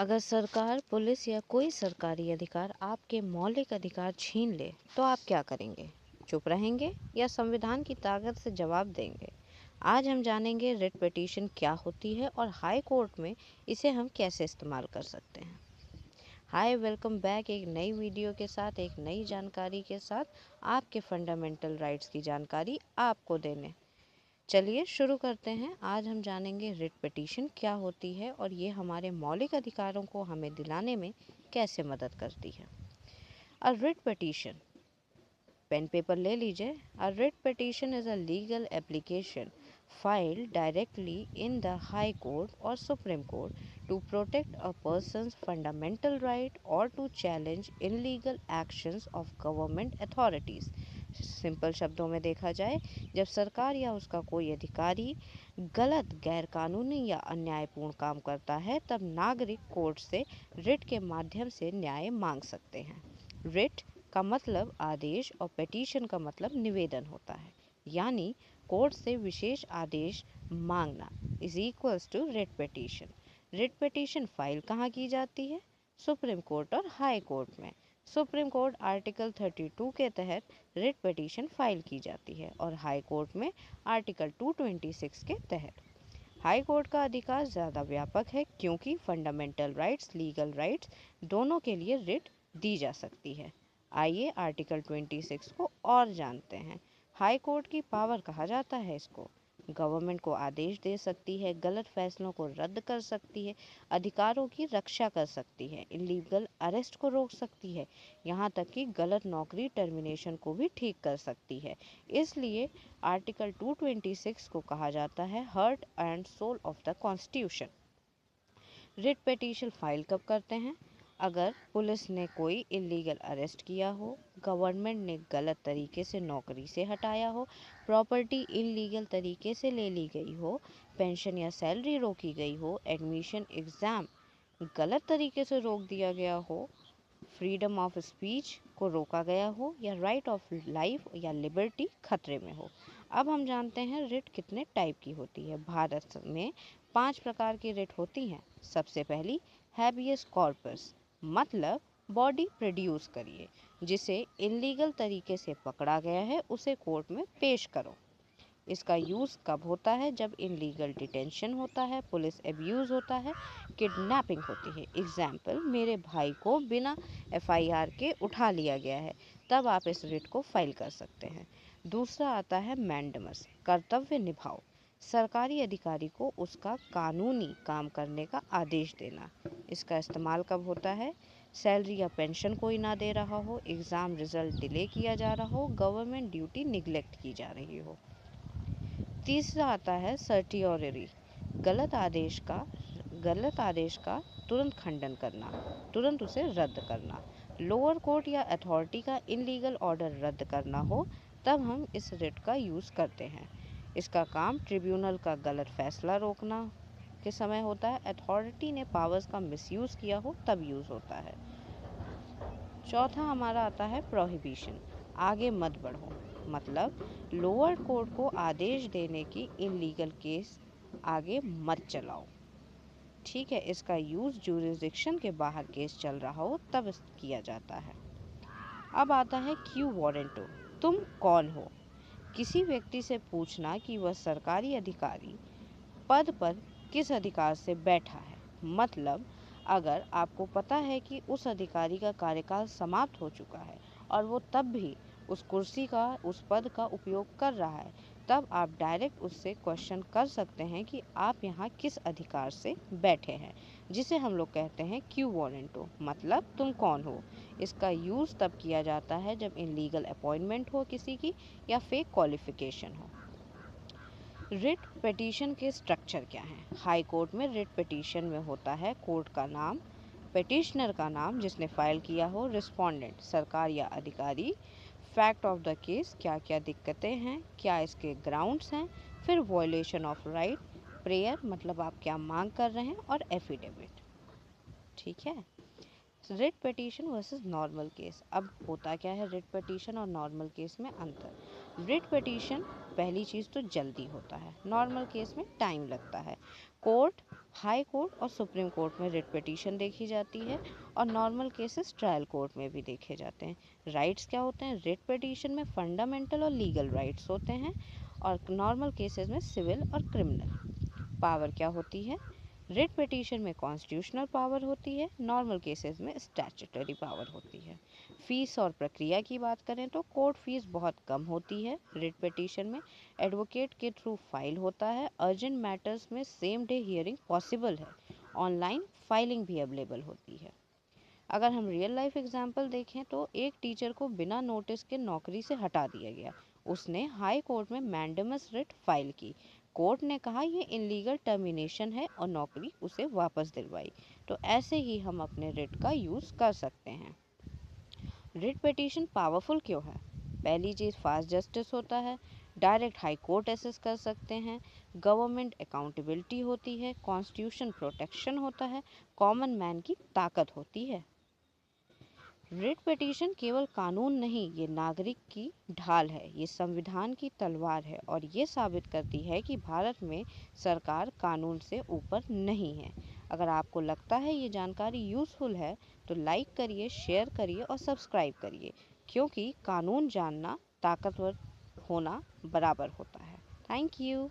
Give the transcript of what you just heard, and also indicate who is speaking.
Speaker 1: अगर सरकार, पुलिस या कोई सरकारी अधिकार आपके मौलिक अधिकार छीन ले तो आप क्या करेंगे? चुप रहेंगे या संविधान की ताकत से जवाब देंगे? आज हम जानेंगे रिट पिटीशन क्या होती है और हाई कोर्ट में इसे हम कैसे इस्तेमाल कर सकते हैं। हाय, वेलकम बैक एक नई वीडियो के साथ, एक नई जानकारी के साथ, आपके फंडामेंटल राइट्स की जानकारी आपको देने। चलिए शुरू करते हैं। आज हम जानेंगे रिट पिटीशन क्या होती है और ये हमारे मौलिक अधिकारों को हमें दिलाने में कैसे मदद करती है। A writ petition, pen paper ले लीजिए। A writ petition is a legal application filed directly in the High Court or Supreme Court to protect a person's fundamental right or to challenge illegal actions of government authorities। Simple शब्दों में देखा जाए, जब सरकार या उसका कोई अधिकारी गलत, गैरकानूनी या अन्यायपूर्ण काम करता है तब नागरिक कोर्ट से रिट के माध्यम से न्याय मांग सकते हैं। रिट का मतलब आदेश और पिटीशन का मतलब निवेदन होता है, यानी कोर्ट से विशेष आदेश मांगना is equals to writ petition. Writ petition file कहाँ की जाती है? सुप्रीम कोर्ट और हाई कोर्ट में। सुप्रीम कोर्ट आर्टिकल 32 के तहत रिट पिटीशन फाइल की जाती है और हाई कोर्ट में आर्टिकल 226 के तहत। हाई कोर्ट का अधिकार ज़्यादा व्यापक है क्योंकि फंडामेंटल राइट्स, लीगल राइट्स दोनों के लिए रिट दी जा सकती है। आइए आर्टिकल 26 को और जानते हैं। हाई कोर्ट की पावर कहा जाता है इसको। गवर्नमेंट को आदेश दे सकती है, गलत फैसलों को रद्द कर सकती है, अधिकारों की रक्षा कर सकती है, इलीगल अरेस्ट को रोक सकती है, यहाँ तक कि गलत नौकरी टर्मिनेशन को भी ठीक कर सकती है। इसलिए आर्टिकल 226 को कहा जाता है heart and soul of the constitution. Writ petition file कब करते हैं? अगर पुलिस ने कोई इलीगल अरेस्ट किया हो, गवर्नमेंट ने गलत तरीके से नौकरी से हटाया हो, प्रॉपर्टी इलीगल तरीके से ले ली गई हो, पेंशन या सैलरी रोकी गई हो, एडमिशन एग्ज़ाम गलत तरीके से रोक दिया गया हो, फ्रीडम ऑफ स्पीच को रोका गया हो या राइट ऑफ लाइफ या लिबर्टी खतरे में हो। अब हम जानते हैं रिट कितने टाइप की होती है। भारत में 5 प्रकार की रिट होती हैं। सबसे पहली हैबियस कॉर्पस, मतलब बॉडी प्रोड्यूस करिए, जिसे इलीगल तरीके से पकड़ा गया है उसे कोर्ट में पेश करो। इसका यूज़ कब होता है? जब इनलीगल डिटेंशन होता है, पुलिस एब्यूज़ होता है, किडनैपिंग होती है। एग्जाम्पल, मेरे भाई को बिना एफआईआर के उठा लिया गया है, तब आप इस रिट को फाइल कर सकते हैं। दूसरा आता है मैंडेमस, कर्तव्य निभाओ, सरकारी अधिकारी को उसका कानूनी काम करने का आदेश देना। इसका इस्तेमाल कब होता है? सैलरी या पेंशन कोई ना दे रहा हो, एग्ज़ाम रिजल्ट डिले किया जा रहा हो, गवर्नमेंट ड्यूटी निगलेक्ट की जा रही हो। तीसरा आता है सर्टियोररी, गलत गलत आदेश का तुरंत खंडन करना, तुरंत उसे रद्द करना। लोअर कोर्ट या अथॉरिटी का इनलीगल ऑर्डर रद्द करना हो तब हम इस रिट का यूज़ करते हैं। इसका काम ट्रिब्यूनल का गलत फैसला रोकना के समय होता है। अथॉरिटी ने पावर्स का मिसयूज़ किया हो तब यूज़ होता है। चौथा हमारा आता है प्रोहिबिशन, आगे मत बढ़ो, मतलब लोअर कोर्ट को आदेश देने की इलीगल केस आगे मत चलाओ। ठीक है, इसका यूज़ जुरिस्डिक्शन के बाहर केस चल रहा हो तब किया जाता है। अब आता है क्यू वारंटो, तुम कौन हो? किसी व्यक्ति से पूछना कि वह सरकारी अधिकारी पद पर किस अधिकार से बैठा है। मतलब अगर आपको पता है कि उस अधिकारी का कार्यकाल समाप्त हो चुका है और वो तब भी उस कुर्सी का, उस पद का उपयोग कर रहा है, तब आप डायरेक्ट उससे क्वेश्चन कर सकते हैं कि आप यहाँ किस अधिकार से बैठे हैं, जिसे हम लोग कहते हैं क्यू वारंटो, मतलब तुम कौन हो। इसका यूज़ तब किया जाता है जब इनलीगल अपॉइंटमेंट हो किसी की या फेक क्वालिफिकेशन हो। रिट पिटीशन के स्ट्रक्चर क्या हैं? हाई कोर्ट में रिट पिटीशन में होता है कोर्ट का नाम, पिटिशनर का नाम जिसने फाइल किया हो, रिस्पोंडेंट सरकार या अधिकारी, फैक्ट ऑफ द केस, क्या क्या दिक्कतें हैं, क्या इसके ग्राउंड्स हैं, फिर वॉयलेशन ऑफ राइट, प्रेयर मतलब आप क्या मांग कर रहे हैं, और एफिडेविट। ठीक है। Writ petition versus normal case. अब होता क्या है रिट पिटीशन और नॉर्मल केस में अंतर? रिट पिटीशन पहली चीज़ तो जल्दी होता है, नॉर्मल केस में टाइम लगता है। कोर्ट हाई कोर्ट और सुप्रीम कोर्ट में रिट पिटीशन देखी जाती है और नॉर्मल केसेस ट्रायल कोर्ट में भी देखे जाते हैं। राइट्स क्या होते हैं? रिट पिटीशन में फंडामेंटल और लीगल राइट्स होते हैं और नॉर्मल केसेस में सिविल और क्रिमिनल। पावर क्या होती है? रिट पिटीशन में कॉन्स्टिट्यूशनल पावर होती है, नॉर्मल केसेस में स्टैट्यूटरी पावर होती है। फीस और प्रक्रिया की बात करें तो कोर्ट फीस बहुत कम होती है। रिट पिटीशन में एडवोकेट के थ्रू फाइल होता है। अर्जेंट मैटर्स में सेम डे हियरिंग पॉसिबल है। ऑनलाइन फाइलिंग भी अवेलेबल होती है। अगर हम रियल लाइफ एग्जांपल देखें तो एक टीचर को बिना नोटिस के नौकरी से हटा दिया गया। उसने हाई कोर्ट में मैंडेमस रिट फाइल की। कोर्ट ने कहा ये इनलीगल टर्मिनेशन है और नौकरी उसे वापस दिलवाई। तो ऐसे ही हम अपने रिट का यूज़ कर सकते हैं। रिट पिटीशन पावरफुल क्यों है? पहली चीज़, फास्ट जस्टिस होता है। डायरेक्ट हाई कोर्ट एसेस कर सकते हैं। गवर्नमेंट अकाउंटेबिलिटी होती है। कॉन्स्टिट्यूशन प्रोटेक्शन होता है। कॉमन मैन की ताकत होती है। रिट पिटीशन केवल कानून नहीं, ये नागरिक की ढाल है, ये संविधान की तलवार है और ये साबित करती है कि भारत में सरकार कानून से ऊपर नहीं है। अगर आपको लगता है ये जानकारी यूज़फुल है तो लाइक करिए, शेयर करिए और सब्सक्राइब करिए, क्योंकि कानून जानना ताकतवर होना बराबर होता है। Thank you.